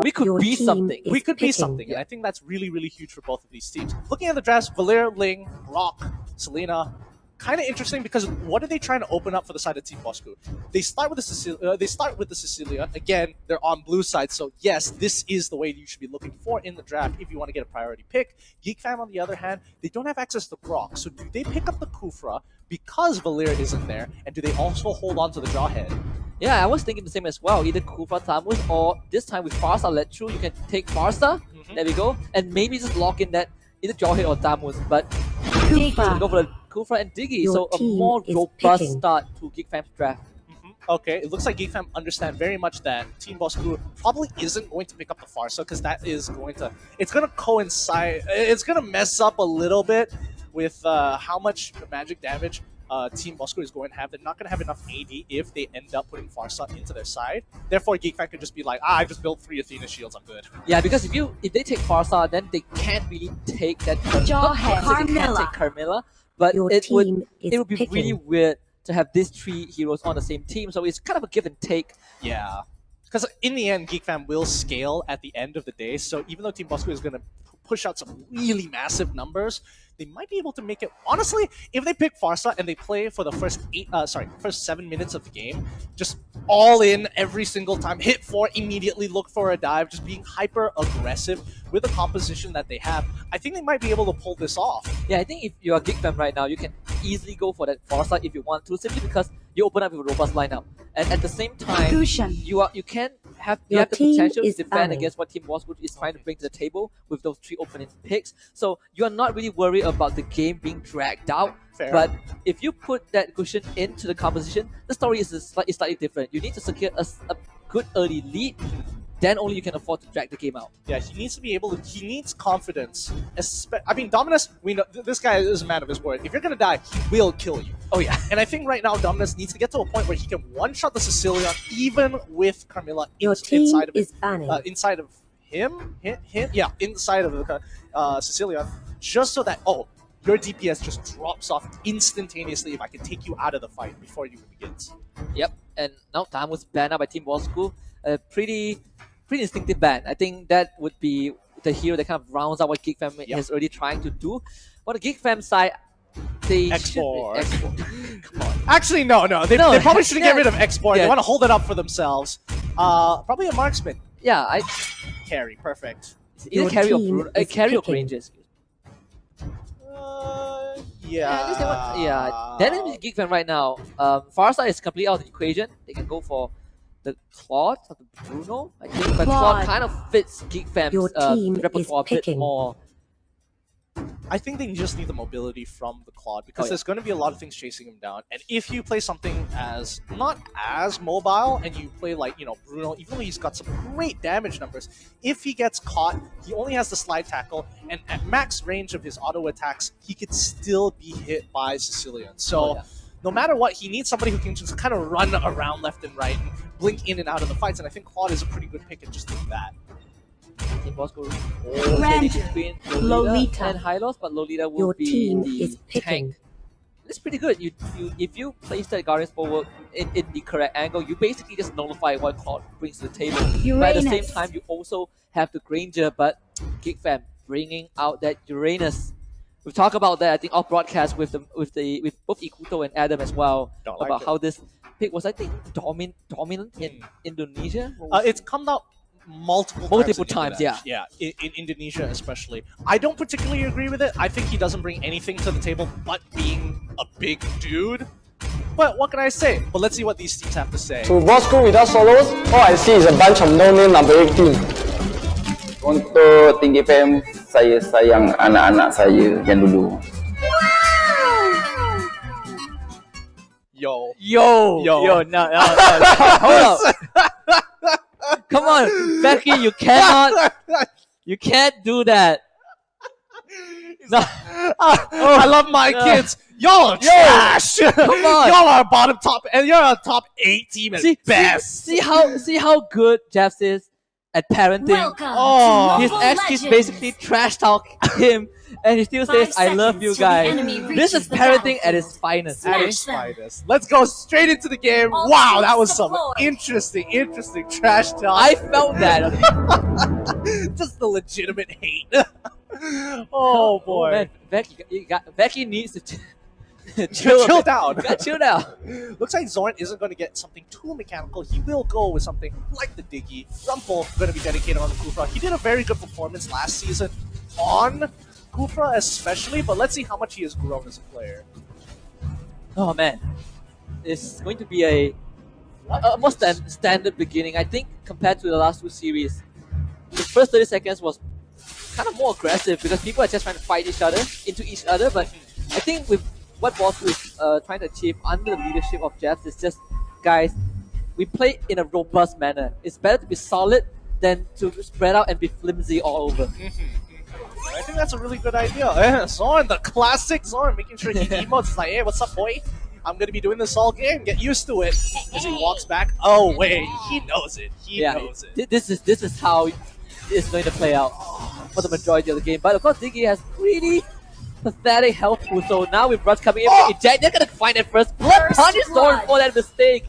we could be something. We could be something, Yeah. and I think that's really, really huge for both of these teams. Looking at the drafts, Valir, Ling, Rock, Selena, kind of interesting because what are they trying to open up for the side of Team Bosskur? They start with the Sicilian. Again, they're on blue side, so yes, this is the way you should be looking for in the draft if you want to get a priority pick. Geek Fam, on the other hand, they don't have access to Grok, so do they pick up the Kufra because Valir isn't there, and do they also hold on to the Jawhead? Yeah, I was thinking the same as well. Either Kufra Tamus or this time with Farsa let through, you can take Farsa. There we go, and maybe just lock in that either Jawhead or Tamus, but Kufra. go for the Kufra and Diggy, Your so a more robust start to Geek Fam's draft. Okay, it looks like Geek Fam understand very much that Team Bosskur probably isn't going to pick up the Farsa because that is going to, it's going to coincide, it's going to mess up a little bit with how much magic damage Team Bosskur is going to have. They're not going to have enough AD if they end up putting Farsa into their side. Therefore, Geek Fam could just be like, I just built 3 Athena shields, I'm good. Yeah, because if they take Farsa, then they can't really take that. Carmilla, but it would be really weird to have these 3 heroes on the same team. So it's kind of a give and take. Yeah, because in the end, Geek Fam will scale at the end of the day. So even though Team Bosskur is going to push out some really massive numbers, they might be able to make it. Honestly, if they pick Farsa and they play for the first 7 minutes of the game, just all in every single time, hit 4, immediately look for a dive, just being hyper aggressive with the composition that they have, I think they might be able to pull this off. Yeah, I think if you're a Geek Fam right now, you can easily go for that Farsa if you want to, simply because you open up with a robust lineup, and at the same time, you can have the potential to defend against what Team Bosskur is trying to bring to the table with those 3 opening picks. So you are not really worried about the game being dragged out. Fair. But if you put that cushion into the composition, the story is slightly different. You need to secure a good early lead, then only you can afford to drag the game out. Yeah, he needs to be able to, he needs confidence. I mean, Dominus, we know, this guy is a man of his word. If you're going to die, he will kill you. Oh yeah. And I think right now Dominus needs to get to a point where he can one-shot the Sicilian even with Carmilla inside of him. Yeah, inside of the Sicilian, just so that, your DPS just drops off instantaneously if I can take you out of the fight before it even begins. Yep, and now Tam was banned out by Team Bosskur. Pretty instinctive ban. I think that would be the hero that kind of rounds out what Geek Fam is already trying to do. But the Geek Fam side, they X4. Come on. Actually, no. They probably shouldn't get rid of X4. They want to hold it up for themselves. Probably a marksman. Yeah, carry. Perfect. Either carry or Rangers. Yeah. Then in Geek Fam right now, Farsa is completely out of the equation. They can go for the Claude or the Bruno, I think, but Claude kind of fits Geek Fam's repertoire a bit more. I think they just need the mobility from the Claude because there's going to be a lot of things chasing him down. And if you play something as not as mobile and you play like, Bruno, even though he's got some great damage numbers, if he gets caught, he only has the slide tackle, and at max range of his auto attacks, he could still be hit by Sicilian. So no matter what, he needs somebody who can just kind of run around left and right and blink in and out of the fights. And I think Claude is a pretty good pick at just doing that. Team Bosskur between Lolita and Hylos, but Lolita will be the tank. It's pretty good. If you place the Guardians forward in the correct angle, you basically just nullify what Claude brings to the table. But at the same time, you also have the Granger, but Geek Fam bringing out that Uranus. We've talked about that, I think, off broadcast with both Ikuto and Adam as well, about how this pick was, I think, dominant in Indonesia. It's come out multiple times, yeah, in Indonesia especially. I don't particularly agree with it. I think he doesn't bring anything to the table but being a big dude. But what can I say? But let's see what these teams have to say. To Bosskur without solos, all I see is a bunch of no-name number 18. Untuk tinggi PM, saya sayang anak-anak saya yang dulu. Yo, no. Hold up. Come on, Becky, you can't do that. No. I love my kids. Y'all are trash. Come on. Y'all are top, and you're a top 8 team at best. See how good Jeff is. at parenting. Welcome His ex-kids basically trash talk him, and he still says, "I love you guys." This is parenting at its finest. At its finest. Let's go straight into the game. Wow, that was some interesting trash talk. I felt that. Just the legitimate hate. Oh boy. Man, Becky needs to chill down. Chill down. Looks like Zorn isn't going to get something too mechanical. He will go with something like the Diggy. Rumpel going to be dedicated on the Kufra. He did a very good performance last season on Kufra especially, but let's see how much he has grown as a player. Oh man, it's going to be a more standard beginning. I think compared to the last two series, the first 30 seconds was kind of more aggressive because people are just trying to fight each other into each other. But I think with what Bosskur is trying to achieve under the leadership of Jeffs is just, guys, we play in a robust manner. It's better to be solid than to spread out and be flimsy all over. I think that's a really good idea. Zorn, the classic Zorn, making sure he emotes. He's like, hey, what's up, boy? I'm going to be doing this all game. Get used to it. As he walks back. Oh, wait. He knows it. He knows it. This is how it's going to play out for the majority of the game. But of course, Diggy has pretty pathetic health pool. So now with Rush coming in for eject, they're going to find it first. Blood punish Zorn for that mistake.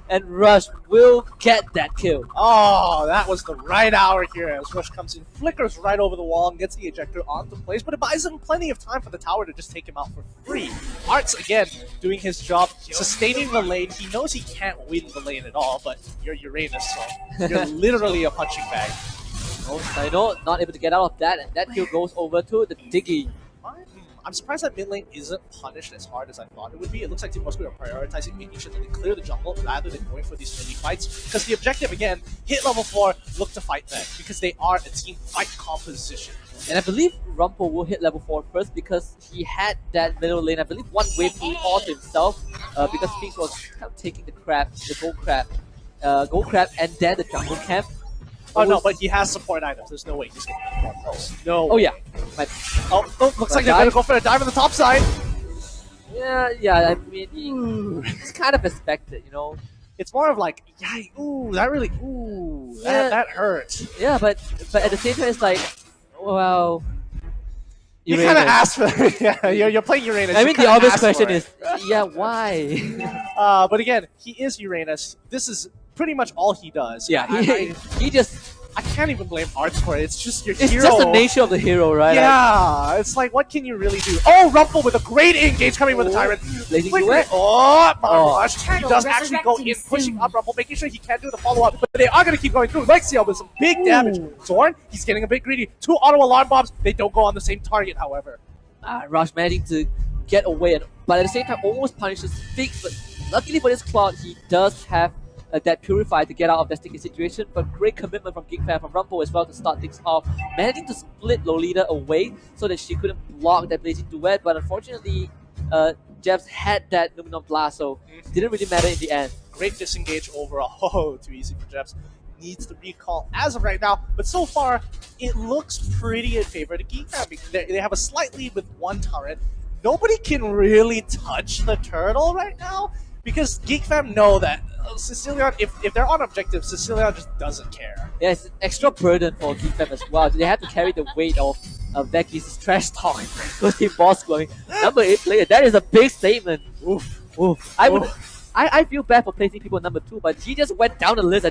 And Rush will get that kill. Oh, that was the right hour here as Rush comes in, flickers right over the wall and gets the ejector onto place, but it buys him plenty of time for the tower to just take him out for free. Arts, again, doing his job, sustaining the lane. He knows he can't win the lane at all, but you're Uranus, so you're literally a punching bag. I know, not able to get out of that, and that kill goes over to the Diggy. I'm surprised that mid lane isn't punished as hard as I thought it would be. It looks like Team Bosskur are prioritizing making sure that they clear the jungle rather than going for these early fights. Because the objective, again, hit level 4, look to fight back. Because they are a team fight composition. And I believe Rumpel will hit level 4 first because he had that middle lane. I believe one wave all to himself because Sphinx was kind of taking the gold crab, and then the jungle camp. Oh no, but he has support items. There's no way he's going to get those. No. Oh yeah. Looks like they're going to go for a dive on the top side. Yeah. I mean, it's kind of expected, you know. It's more of like, yay, that really, that hurts. Yeah, but at the same time, it's like, well, you kind of asked for it. Yeah, you're playing Uranus. I mean, the obvious question is, why? But again, he is Uranus. This is pretty much all he does. Yeah, he just... I can't even blame Arts for it. It's just your hero. It's just the nature of the hero, right? Yeah, it's like, what can you really do? Oh, Rumpel with a great engage coming with the Tyrant. Blazing duet. Rush. He does actually go in, pushing up Rumpel, making sure he can do the follow-up. But they are going to keep going through. Lexiel with some big damage. Zorn, he's getting a bit greedy. 2 auto alarm bombs. They don't go on the same target, however. Rush managing to get away, but at the same time almost punishes Sphinx. But luckily for this Cloud, he does have that Purify to get out of that sticky situation, but great commitment from Geek Fam, from Rumpel as well to start things off, managing to split Lolita away so that she couldn't block that Blazing Duet, but unfortunately Jeffs had that Luminum Blast, so didn't really matter in the end. Great disengage overall. Oh, too easy for Jeffs. Needs to recall as of right now, but so far it looks pretty in favor of the Geek Fam because they have a slight lead with 1 turret. Nobody can really touch the turtle right now because Geek Fam know that Sicilian, if they're on objective, Sicilian just doesn't care. Yeah, it's an extra burden for Geek Fam as well. They have to carry the weight of Becky's trash talk with the Bosskur. I mean, number 8 player, that is a big statement. Oof. I feel bad for placing people number 2, but he just went down the list.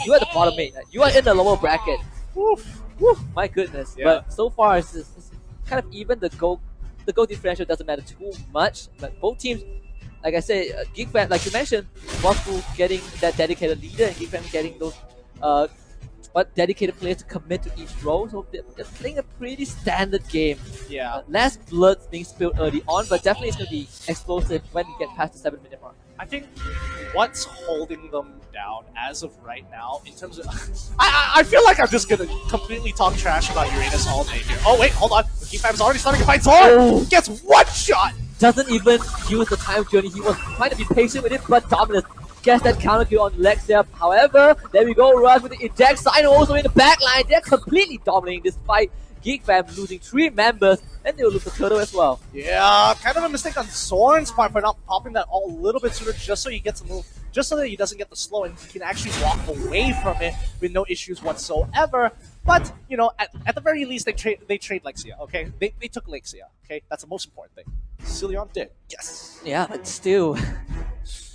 You are the bottom 8. You are in the lower bracket. My goodness. Yeah. But so far, it's kind of even. The goal differential doesn't matter too much. But both teams, like I said, Geek Fam, like you mentioned, Bosskur getting that dedicated leader and Geek Fam getting those dedicated players to commit to each role. So they're playing a pretty standard game. Yeah. Less blood being spilled early on, but definitely it's going to be explosive when we get past the 7-minute mark. I think what's holding them down as of right now, in terms of... I feel like I'm just going to completely talk trash about Uranus all day here. Oh, wait, hold on. Geek Fam's already starting to fight Zorn! Gets one shot! Doesn't even use the time journey. He was trying to be patient with it, but dominant. Gets that counter kill on Lexia. However, there we go. Rush with the eject. Siren also in the back line. They're completely dominating this fight. Geek Fam losing 3 members, and they'll lose the turtle as well. Yeah, kind of a mistake on Zorn's part for not popping that all a little bit sooner just so he gets a move just so that he doesn't get the slow and he can actually walk away from it with no issues whatsoever. But, you know, at the very least, they trade Lexia, okay? They took Lexia, okay? That's the most important thing. Cillian did, yes. Yeah, but still,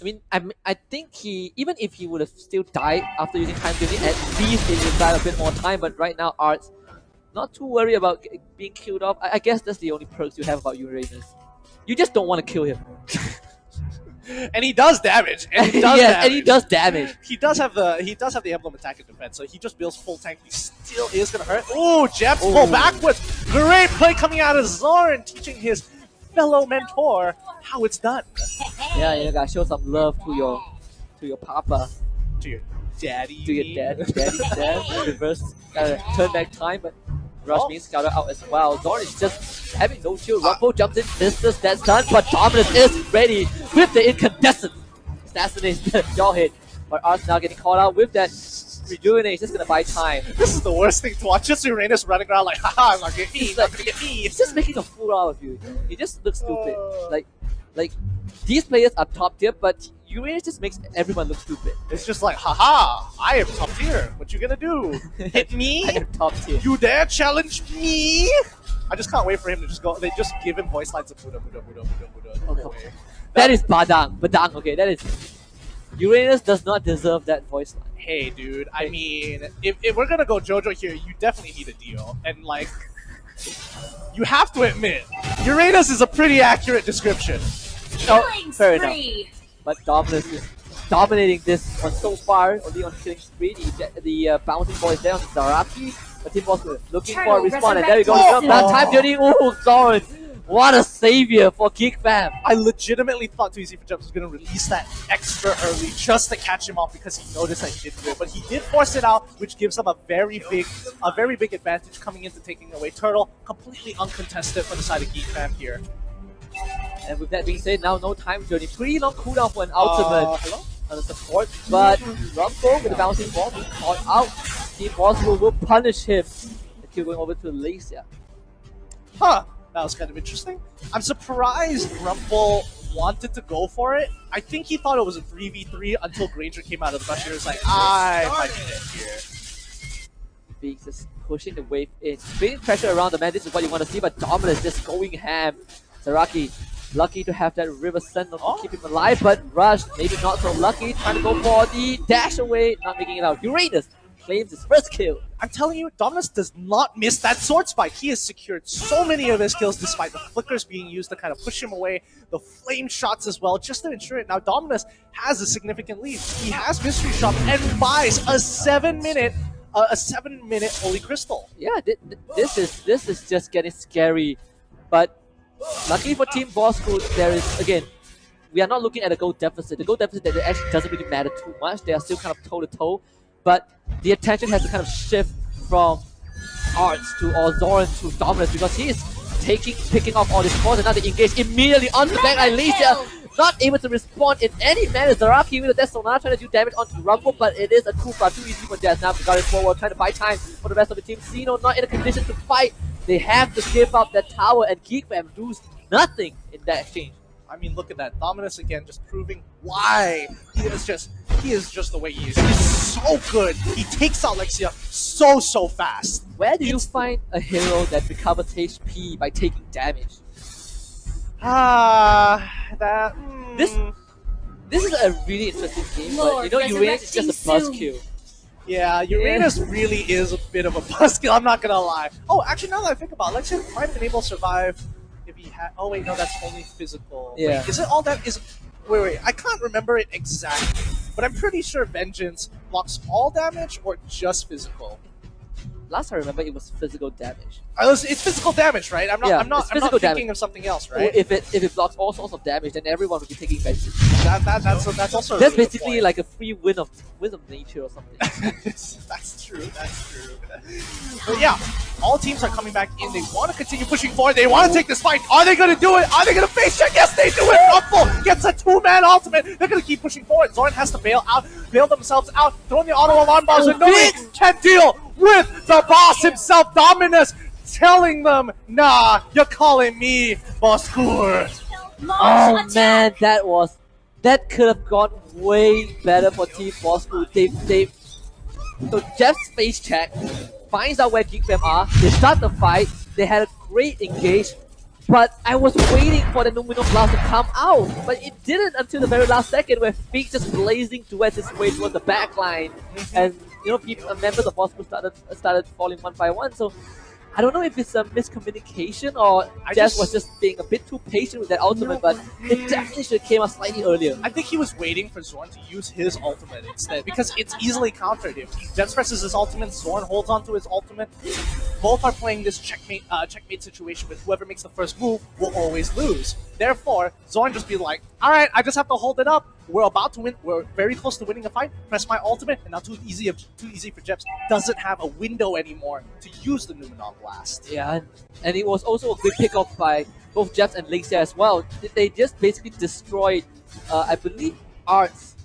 I mean, I think even if he would have still died after using time tuning, at least it would die a bit more time. But right now, Arts not too worried about being killed off. I guess that's the only perks you have about Uranus. You just don't want to kill him. And he does damage. And he does yes, damage. and he does damage. He does have the emblem attack and defense, so he just builds full tank. He still is gonna hurt. Ooh, Jeps pull backwards. Great play coming out of Zoran, teaching his fellow mentor how it's done. Yeah, you gotta show some love to your papa. To your daddy. To your dad. Reverse, gotta turn back time, but Rush being scouted out as well. Zoran is just having no shield. Rumble jumps in, business, that's done, but Dominus is ready with the incandescent. Assassinates the jaw hit. But Arts now getting called out with that rejuvenate. He's just gonna buy time. This is the worst thing to watch. Just Uranus running around like, haha, I'm not gonna get me, not gonna get me. He's just making a fool out of you. He just looks stupid. Like these players are top tier, but Uranus just makes everyone look stupid. It's just like, haha, I am top tier. What you gonna do? Hit me? I am top tier. You dare challenge me? I just can't wait for him to just go. They just give him voice lines of Buddha. Okay. That is Badang. Okay, that is. Uranus does not deserve that voice line. Hey, dude, I mean, if we're gonna go JoJo here, you definitely need a deal. And, like, you have to admit, Uranus is a pretty accurate description. Oh, fair enough. But Dominus is dominating this one so far, only on killing spree. The bouncing ball is there on Zaraki. But Team Bosskur looking for a respawn, and there we go. That time journey. Ooh, Zoran. What a savior for Geek Fam. I legitimately thought Too Easy for Jumps was going to release that extra early just to catch him off because he noticed that he didn't do it. But he did force it out, which gives him a very big advantage coming into taking away Turtle. Completely uncontested for the side of Geek Fam here. And with that being said, now no time journey. Pretty long cooldown for an ultimate on the support. But Rumble with the bouncing ball being caught out. Team Bosskur will punish him. The kill going over to Lacia. Huh. That was kind of interesting. I'm surprised Rumble wanted to go for it. I think he thought it was a 3v3 until Granger came out of the rush. He was like, I might be dead here. Being just pushing the wave in. Bringing pressure around the man, this is what you want to see, but Dominus just going ham. Zaraki, lucky to have that River Sentinel to keep him alive, but Rush, maybe not so lucky, trying to go for the dash away, not making it out. Uranus claims his first kill. I'm telling you, Dominus does not miss that sword spike. He has secured so many of his kills despite the flickers being used to kind of push him away, the flame shots as well, just to ensure it. Now Dominus has a significant lead. He has Mystery Shop and buys a 7-minute Holy Crystal. Yeah, this is just getting scary. But luckily for Team Bosskur, there is, again, we are not looking at a gold deficit. The gold deficit that actually doesn't really matter too much. They are still kind of toe-to-toe. But the attention has to kind of shift from Arts to Zoran to Dominus because he is picking off all his calls and now they engage immediately on the backline. Lacia not able to respond in any manner. Zaraki with a Death Sonar trying to do damage onto Rumble, but it is a Kufa, too easy for Jazz. Now got it forward, trying to buy time for the rest of the team. Xeno not in a condition to fight. They have to give up that tower and Geek Fam lose nothing in that exchange. I mean, look at that. Dominus again just proving why he is just the way he is. He's so good. He takes out Lexia so fast. Where do you find a hero that recovers HP by taking damage? This is a really interesting game, but you know Uranus is just a buzzkill. Yeah, Uranus really is a bit of a buzzkill, I'm not gonna lie. Oh, actually now that I think about it, Lexia might have been able to survive if he had... Oh wait, no, that's only physical. Yeah. Wait, is it all that... Wait, I can't remember it exactly, but I'm pretty sure Vengeance blocks all damage or just physical. Last I remember, it was physical damage. It's physical damage, right? I'm not thinking of something else, right? Or if it blocks all sorts of damage, then everyone would be taking vengeance. That's also that's basically like a free win of nature or something. That's true. But yeah, all teams are coming back in. They want to continue pushing forward. They want to take this fight. Are they going to do it? Are they going to face check? Yes, they do it. Rumble gets a 2-man ultimate. They're going to keep pushing forward. Zoran has to bail themselves out, throwing the auto alarm bombs, and nobody can deal with the boss himself, Dominus, telling them, nah, you're calling me Bosskur. Oh man, that could have gone way better for Team Bosskur. So Jeff's face check finds out where Geek Fam are. They start the fight. They had a great engage. But I was waiting for the Numinal Blast to come out, but it didn't until the very last second, where Feek just blazing duets his way towards the back line, and you know, members of Bosskur started falling one by one. So I don't know if it's a miscommunication or Jeff was just being a bit too patient with that ultimate, but it definitely should have came out slightly earlier. I think he was waiting for Zorn to use his ultimate instead, because it's easily countered. If Jeff presses his ultimate, Zorn holds onto his ultimate. Both are playing this checkmate situation with whoever makes the first move will always lose. Therefore, Zorn just be like, alright, I just have to hold it up. We're about to win. We're very close to winning a fight. Press my ultimate, and now too easy for Jeps. Doesn't have a window anymore to use the Numenor Blast. Yeah, and it was also a good pickoff by both Jeps and Lexia as well. They just basically destroyed, I believe, Arts.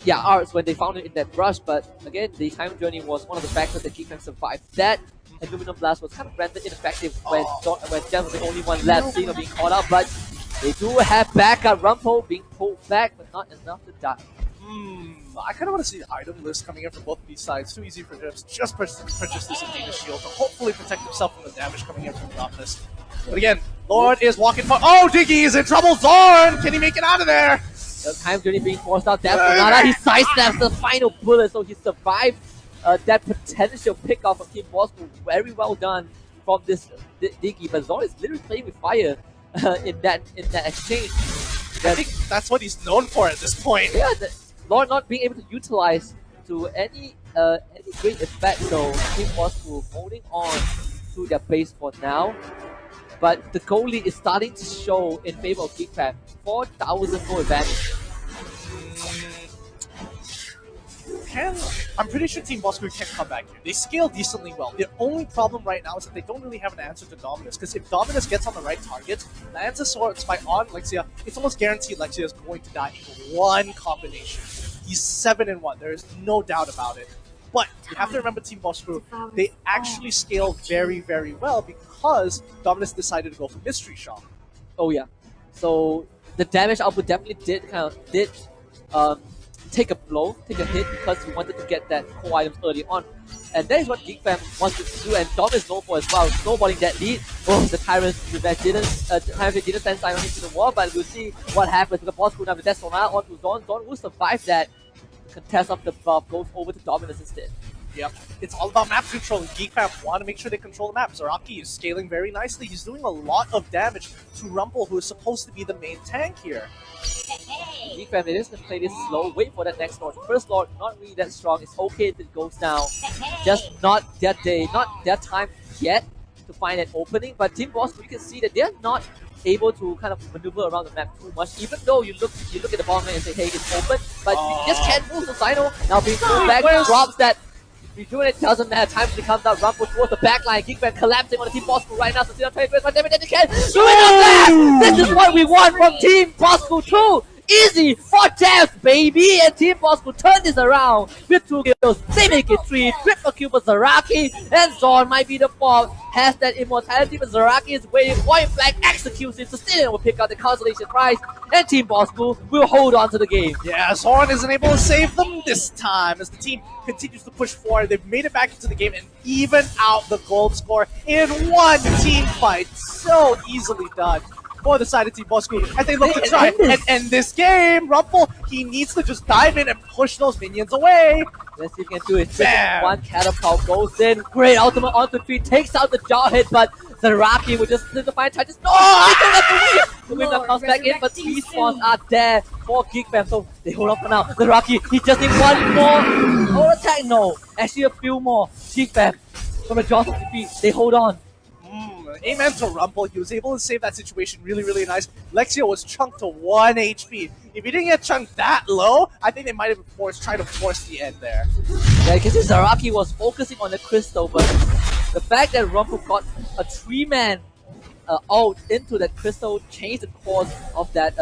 Yeah, Arts when they found it in that brush. But again, the time journey was one of the factors that Geek Fam survived. That and Numenor Blast was kind of rendered ineffective when Jeps was the only one left, seeing being caught up. But they do have backup. Rumpo being pulled back, but not enough to die. I kind of want to see the item list coming in from both of these sides. Too easy for Jeps. Just purchase this Athena shield to hopefully protect himself from the damage coming in from the Dominus. But again, Lord is walking for. Oh, Diggy is in trouble. Zorn! Can he make it out of there? The time journey being forced out. That's Sonata. He sidesteps the final bullet, so he survived that potential pickoff from Team Bosskur. Very well done from this Diggy. But Zorn is literally playing with fire in that exchange. I think that's what he's known for at this point. Yeah, Lord not being able to utilize to any great effect. So Team Bosskur holding on to their base for now. But the goal lead is starting to show in favor of Geek Fam. 4,000 more advantage. I'm pretty sure Team Bosskur can come back here. They scale decently well. The only problem right now is that they don't really have an answer to Dominus, because if Dominus gets on the right target, lands a sword spike on Lexia, it's almost guaranteed Lexia is going to die in one combination. He's 7-1. There is no doubt about it. But you have to remember Team Bosskur, they actually scale very, very well because Dominus decided to go for Mystery Shock. Oh yeah. So the damage output definitely did take a blow, take a hit, because he wanted to get that core items early on. And that is what Geek Fam wanted to do, and Dom is known for as well, snowballing that lead. Oh, the Tyrant's Revenge didn't send Siren into the wall, but we'll see what happens with the Bosskur now with that Sonata onto Zorn. Zorn will survive that. Contest of the buff goes over to Dominus instead. Yep, it's all about map control. Geek Fam want to make sure they control the map. Zaraki is scaling very nicely. He's doing a lot of damage to Rumble, who is supposed to be the main tank here. Geek Fam, it is going to play this slow, wait for that next Lord. First Lord, not really that strong. It's okay if it goes down. Just not their day, not their time yet to find that opening. But Team Bosskur, you can see that they're not able to kind of maneuver around the map too much, even though you look at the bottom lane and say, hey, it's open, but you just can't move. So Sino now being pulled back, drops that. Rejuvenate doesn't matter. Time to come down, Rumble towards the back line. Geek Fam collapsing on the Team Bosskur right now. So Siren trying to get damage that they can. This is what we want from Team Bosskur too. Easy for death, baby! And Team Bosskur turn this around with 2 kills. They make it 3. Triple kill for Zaraki, and Zorn might be the fourth. Has that immortality, but Zaraki is waiting. Point blank executes it. So Siren will pick out the consolation prize, and Team Bosskur will hold on to the game. Yeah, Zorn isn't able to save them this time as the team continues to push forward. They've made it back into the game and even out the gold score in one team fight. So easily done for the side of Team Bosskur as they look to try and end this game. Rumple, he needs to just dive in and push those minions away. Let's see if he can do it. Bam. One catapult goes in. Great ultimate onto 3, takes out the jaw hit, but Zaraki will just slip the fine touches. No! The win now comes back in, but 3 spawns are there for Geek Fam, so they hold on for now. Zaraki, he just needs one more. Oh, attack, no. Actually, a few more. Geek Fam, from the jaws of defeat, they hold on. Amen to Rumble. He was able to save that situation really, really nice. Lexia was chunked to 1 HP. If he didn't get chunked that low, I think they might have tried to force the end there. Yeah, because Zaraki was focusing on the crystal, but the fact that Rumble got a 3-man ult into that crystal changed the course of that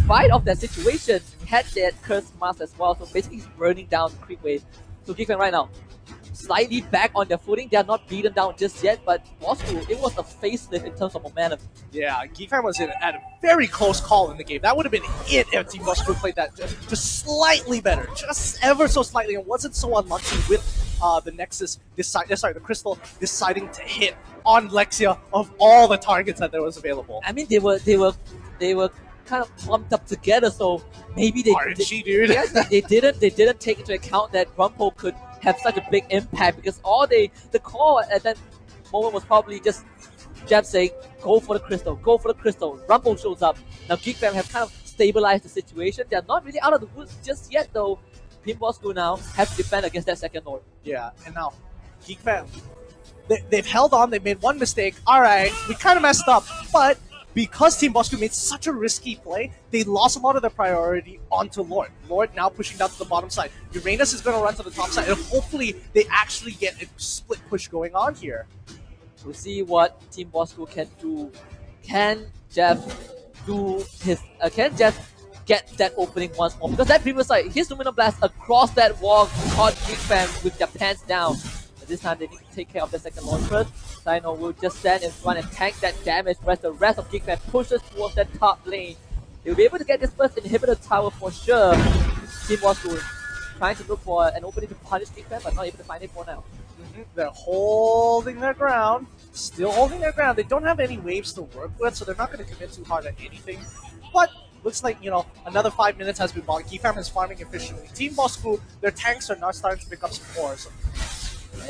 fight, of that situation. He had that curse mask as well, so basically he's burning down the creep wave. So Geek Fam right now, slightly back on their footing. They are not beaten down just yet, but Bosskur, it was a facelift in terms of momentum. Yeah, Geek Fam was at a very close call in the game. That would have been it if Team Bosskur played that just slightly better, just ever so slightly, and wasn't so unlucky with the Nexus, the Crystal deciding to hit on Lexia of all the targets that there was available. I mean, they were kind of clumped up together, so maybe they dude. Yeah, they didn't take into account that Rumpo could have such a big impact, because the call at that moment was probably just Jeb saying, go for the crystal, go for the crystal. Rumpo shows up. Now Geek Fam have kind of stabilized the situation. They're not really out of the woods just yet though. Team Bosskur now have to defend against that second Lord. Yeah, and now Geek Fam, they've held on, they made one mistake. Alright, we kind of messed up, but because Team Bosskur made such a risky play, they lost a lot of their priority onto Lord. Lord now pushing down to the bottom side. Uranus is going to run to the top side, and hopefully they actually get a split push going on here. We'll see what Team Bosskur can do. Can Jeff do his? Can Jeff get that opening once more? Because that previous side, his Luminous Blast across that wall caught Geek Fam with their pants down. But this time they need to take care of the second launch first. Sino will just stand in front and tank that damage, whereas the rest of Geek Fam pushes towards that top lane. They'll be able to get this first inhibitor tower for sure. Team Bosskur trying to look for an opening to punish Geek Fam, but not able to find it for now. They're holding their ground, still holding their ground. They don't have any waves to work with, so they're not going to commit too hard at anything. But looks like, you know, another 5 minutes has been bought. Geek Fam is farming efficiently. Team Bosskur, their tanks are now starting to pick up some cores.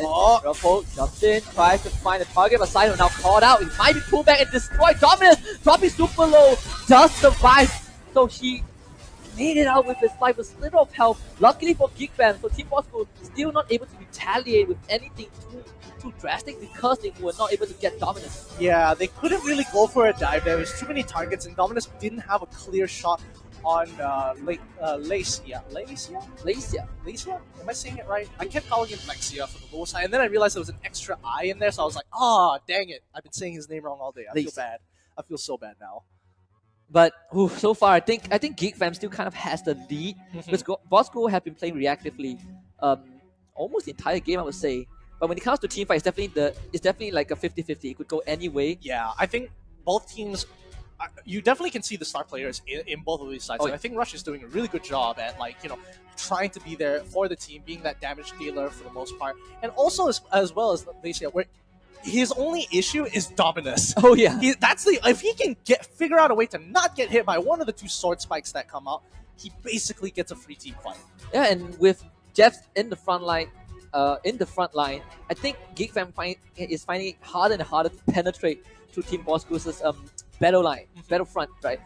Rumpo jumps in, tries to find a target, but Sino now called out. He might be pulled back and destroyed. Dominus dropping super low, does survive. So he made it out with his life, a sliver of health. Luckily for Geek Fam, so Team Bosskur still not able to retaliate with anything too drastic because they were not able to get Dominus. Yeah, they couldn't really go for a dive. There was too many targets, and Dominus didn't have a clear shot on Lacia. Am I saying it right? I kept calling him Lexia for the low side, and then I realized there was an extra I in there, so I was like, ah, dang it. I've been saying his name wrong all day. I feel bad. I feel so bad now. But so far, I think Geek Fam still kind of has the lead. Because Bosskur have been playing reactively almost the entire game, I would say. But when it comes to team fight, it's definitely like a 50-50. It could go any way. Yeah, I think both teams, you definitely can see the star players in both of these sides. And I think Rush is doing a really good job at, like, you know, trying to be there for the team, being that damage dealer for the most part. And also as well as Lacia, where his only issue is Dominus. Oh yeah, if he can figure out a way to not get hit by one of the two sword spikes that come out, he basically gets a free team fight. Yeah, and with Jeff in the front line, I think Geek Fam is finding it harder and harder to penetrate to Team Bosskur's battlefront, right?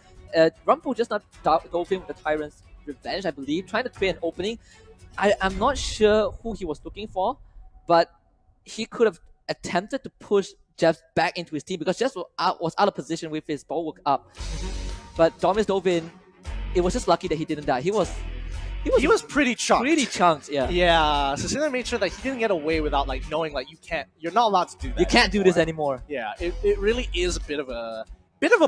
Rumpo just not go in with the Tyrant's Revenge, I believe, trying to create an opening. I'm not sure who he was looking for, but he could have attempted to push Jeff back into his team because Jeff was out of position with his bulwark up. But Dominus dove in. It was just lucky that he didn't die. He was pretty chunked. Pretty chunked, yeah. Yeah, so Siren made sure that he didn't get away without, like, knowing, like, you're not allowed to do that. You can't do this anymore. Yeah, it really is a bit of a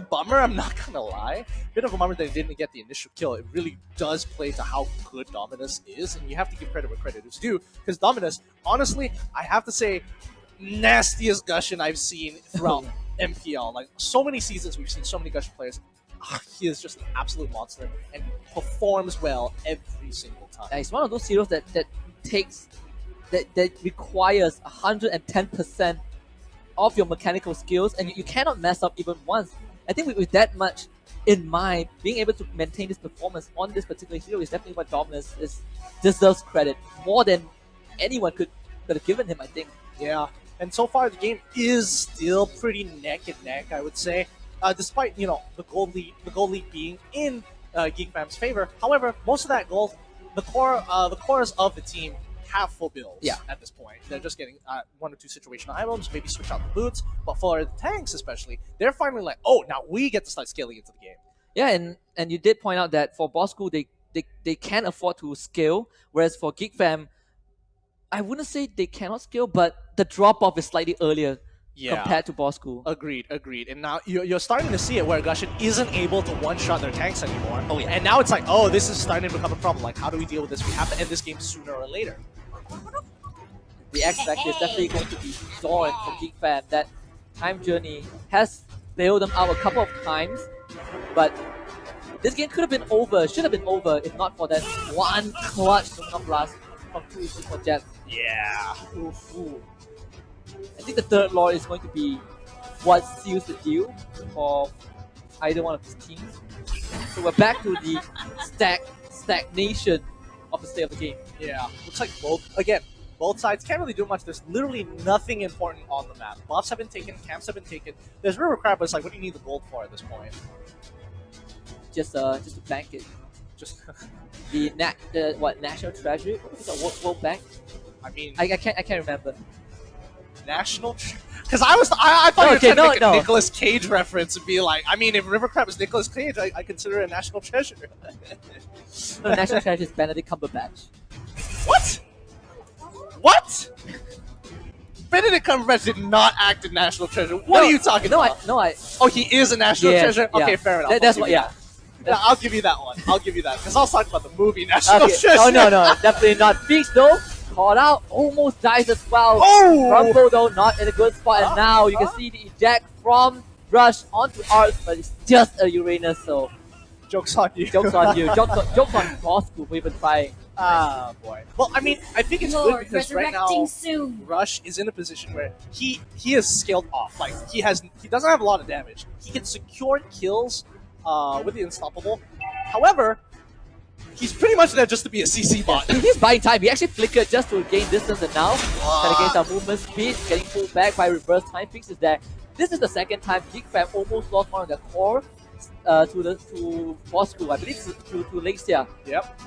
bummer, I'm not gonna lie. Bit of a bummer that he didn't get the initial kill. It really does play to how good Dominus is, and you have to give credit where credit is due, because Dominus, honestly, I have to say, nastiest Gusion I've seen throughout MPL. Like, so many seasons we've seen so many Gusion players. He is just an absolute monster and performs well every single time. Yeah, it's one of those heroes that requires 110% of your mechanical skills, and you cannot mess up even once. I think with that much in mind, being able to maintain this performance on this particular hero is definitely what Dominus deserves credit more than anyone could have given him, I think. Yeah, and so far the game is still pretty neck and neck, I would say. Despite, you know, the gold lead being in Geek Fam's favor. However, most of that gold, the cores of the team have full builds at this point. They're just getting one or two situational items, maybe switch out the boots. But for the tanks especially, they're finally like, oh, now we get to start scaling into the game. Yeah, and you did point out that for Bosskur, they can afford to scale, whereas for Geek Fam, I wouldn't say they cannot scale, but the drop-off is slightly earlier. Compared to Bosskur. Agreed. And now you're starting to see it where Gusion isn't able to one-shot their tanks anymore. Oh yeah. And now it's like, oh, this is starting to become a problem. Like, how do we deal with this? We have to end this game sooner or later. the X Factor is definitely going to be Zorn for Geek Fam. That time journey has bailed them out a couple of times, but this game could have been over, should have been over, if not for that one clutch Lumina Blast from 2 for Jet. Yeah. Ooh. I think the third Lord is going to be what seals the deal for either one of these teams. So we're back to the stagnation of the state of the game. Yeah, looks like both sides can't really do much. There's literally nothing important on the map. Buffs have been taken, camps have been taken. There's River Crab, but it's like, what do you need the gold for at this point? Just to bank it. Just the National Treasury? What is that, World Bank? I mean, I can't remember. National, because I thought you were trying to make a Nicolas Cage reference and be like, I mean, if River Crab is Nicolas Cage, I consider it a national treasure. No, the national treasure is Benedict Cumberbatch. What? What? Benedict Cumberbatch did not act in National Treasure. What are you talking about? Oh, he is a National Treasure? Okay, yeah. fair enough. That's what, yeah. Yeah, I'll give you that one. I'll give you that. Because I'll talk about the movie National Treasure. Oh, no, definitely not. Feast, though, caught out, almost dies as well. Oh! Rumble, though, not in a good spot. And now you can see the eject from Rush onto Arts, but it's just a Uranus, so... Joke's on you. Joke's on you. Joke's on Bosskurr for even trying. Ah, boy. Well, I mean, I think it's good because right now Rush is in a position where he is scaled off. Like he doesn't have a lot of damage. He can secure kills with the Unstoppable. However, he's pretty much there just to be a CC bot. He's buying time. He actually flickered just to gain distance, and now against our movement speed, getting pulled back by reverse time fixes there. This is the second time Geek Fam almost lost one of their core to Bosskur. I believe to Lexia. Yep.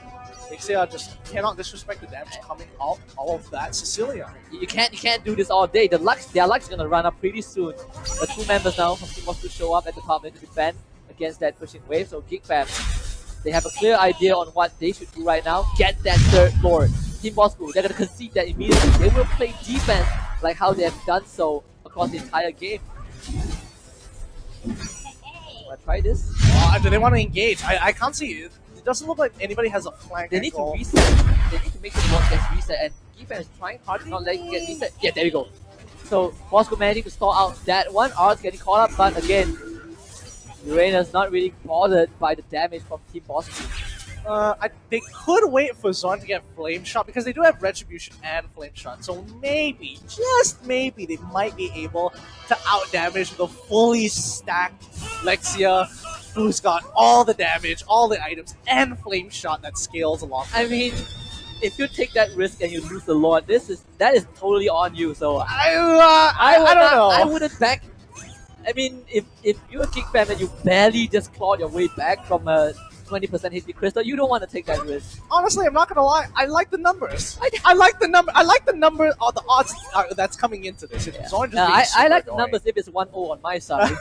Lexia just cannot disrespect the damage coming out of that Sicilia. You can't do this all day. Their luck's gonna run up pretty soon. The two members now from Team Bosskur show up at the top lane to defend against that pushing wave. So Geek Fam, they have a clear idea on what they should do right now. Get that third Lord. Team Bosskur, they're gonna concede that immediately. They will play defense like how they have done so across the entire game. Wanna try this? Do they want to engage? I can't see it. It doesn't look like anybody has a flank. They need to reset. They need to make sure the boss gets reset, and Geek Fam is trying hard to not let it get reset. Yeah, there we go. So Bosskur managing to stall out that one. Arts getting caught up, but again, Uranus not really bothered by the damage from Team Bosskur. They could wait for Zorn to get Flame Shot because they do have Retribution and Flame Shot. So maybe, just maybe, they might be able to outdamage the fully stacked Lexia, who's got all the damage, all the items, and Flame Shot that scales along. I mean, if you take that risk and you lose the Lord, that is totally on you. So I don't know. I wouldn't back. I mean, if you're a Geek Fam and you barely just clawed your way back from a 20% HP crystal, you don't want to take that risk. Honestly, I'm not gonna lie. I like the numbers. I like the number. I like the number of the odds that's coming into this. Yeah. I like the numbers if it's 1-0 on my side.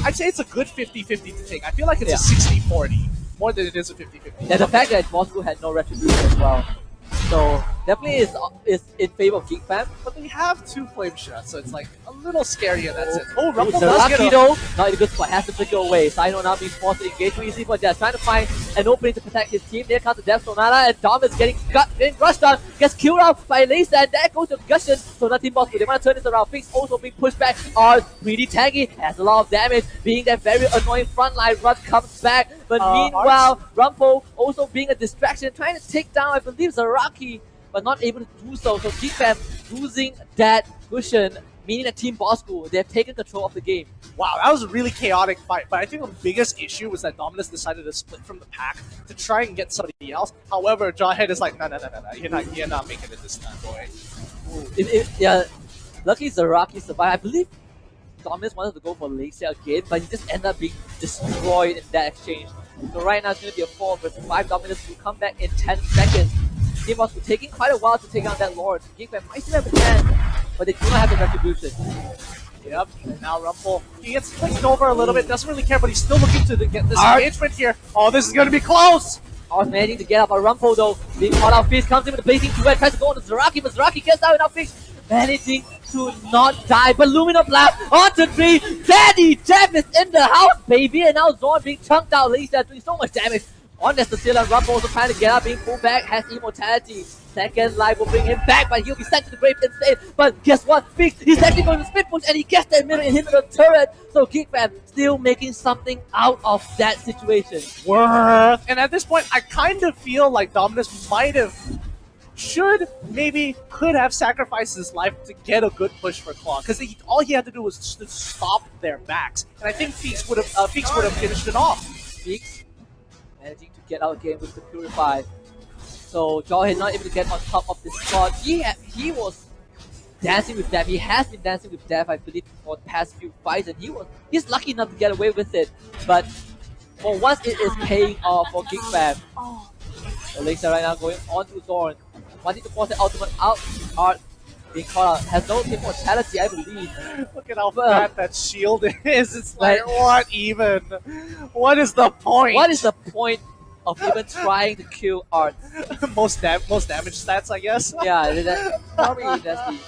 I'd say it's a good 50-50 to take. I feel like it's a 60-40 more than it is a 50-50. Yeah, the fact that Bosskur had no retribution as well. So definitely is in favor of Geek Fam. But they have 2 Flame Shots, so it's like a little scary in that sense. Oh, Rumble does get though, not in a good spot, has to flicker away. Sino now being forced to engage too easy for Jazz, trying to find an opening to protect his team. There comes the Death Sonata, and Dom is getting rushed on, gets killed out by Laser, and there goes the Gushin. So not Team Bosskur, they want to turn this around. Fix also being pushed back, are pretty tanky, has a lot of damage, being that very annoying frontline. Rush comes back, but meanwhile, Rumble also being a distraction, trying to take down, I believe, Zaraki, but not able to do so. So Geek Fam losing that cushion, meaning that Team Bosskur, they have taken control of the game. Wow, that was a really chaotic fight, but I think the biggest issue was that Dominus decided to split from the pack to try and get somebody else. However, Jawhead is like, no, you're not making it this time, boy. Yeah, luckily Zaraki survived. I believe Dominus wanted to go for Lexia again, but he just ended up being destroyed in that exchange. So right now it's going to be a 4 versus 5. Dominus will come back in 10 seconds. Team Bosskur taking quite a while to take on that Lord. Geek Fam might still have a chance, but they do not have the retribution. Yep, and now Rumble, he gets flicked over a little bit, doesn't really care, but he's still looking to get this engagement here. Oh, this is going to be close! Arts managing to get up, but Rumble though, being caught out. Fizz comes in with the blazing duet, tries to go on to Zaraki, but Zaraki gets out without Fizz. Managing to not die, but Lumina Blast onto 3. Daddy Jeff is in the house, baby, and now Zorn being chunked out. Lisa doing so much damage. On the Sicilian, Rumble also trying to get up, being pulled back, has immortality. Second life will bring him back, but he'll be sent to the grave instead. But guess what? Fix, he's actually going to split push, and he gets that middle inhibitor turret. So Geek Fam still making something out of that situation. Worth. And at this point, I kind of feel like Dominus might have, could have sacrificed his life to get a good push for Claw, because all he had to do was just stop their backs, and I think Feeks would have finished it off. Feeks managing to get out again with the Purify. So Jawhead not able to get on top of this squad. He was dancing with death. He has been dancing with death, I believe, for the past few fights, and he's lucky enough to get away with it. But for once, it is paying off for Geek Fam. Alexa right now going on to Zorn, wanting to force the ultimate out. Art being caught out. Has no immortality, I believe. Look at how fat that shield is. It's like, what even? What is the point? What is the point of even trying to kill Art? most damage stats, I guess. Yeah, probably that's the...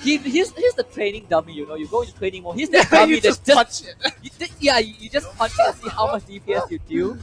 He's the training dummy, you know. You go into training mode. He's the dummy you just punch it. You just punch it and see how much DPS you do.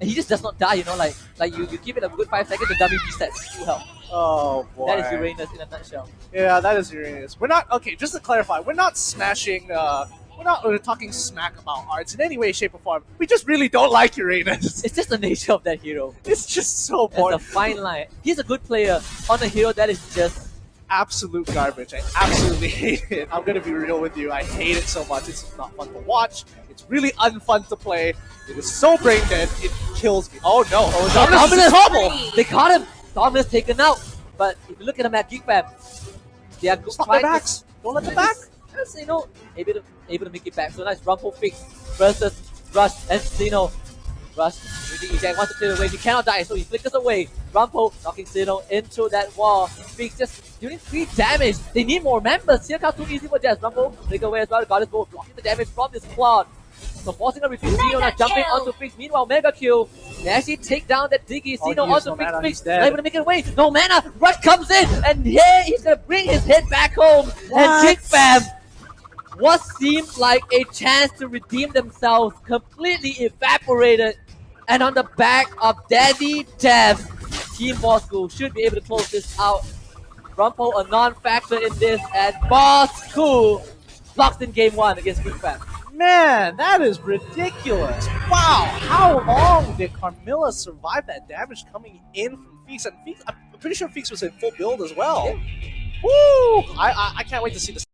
And he just does not die, you know. Like you give it a good 5 seconds, the dummy resets 2 health. Oh boy. That is Uranus in a nutshell. Yeah, that is Uranus. We're not just to clarify, we're not smashing. We're not talking smack about Arts in any way, shape, or form. We just really don't like Uranus. It's just the nature of that hero. It's just so boring. It's a fine line. He's a good player on a hero that is just absolute garbage. I absolutely hate it. I'm gonna be real with you. I hate it so much. It's not fun to watch. It's really unfun to play. It is so brain dead. It kills me. Oh no! Dominus! They caught him. Dominus taken out. But if you look at them at Geek Fam, they are stop their backs. Don't let them back. Just, you know, able to make it back. So nice. Rumble Fix versus Rush and Zeno. Rush using eject, wants to clear the way. He cannot die, so he flickers away. Rumble knocking Zeno into that wall. Fix just doing 3 damage. They need more members. Here comes too easy for Jazz. Rumble flicker away as well. Goddess Bolt blocking the damage from this Claude. So forcing a retreat. Zeno now jumping onto Fix. Meanwhile, Mega Kill. They actually take down that Diggy. Zeno onto Fix. Not able to make it away. No mana. Rush comes in, and yeah, he's gonna bring his head back home. And Geek Fam, what seemed like a chance to redeem themselves, completely evaporated. And on the back of Daddy Dev, Team Bosskur should be able to close this out. Rumple a non-factor in this, and Bosskur blocks in game 1 against Geek Fam. Man, that is ridiculous. Wow, how long did Carmilla survive that damage coming in from Feeks? And Feeks, I'm pretty sure Feeks was in full build as well. Yeah. Woo! I can't wait to see this.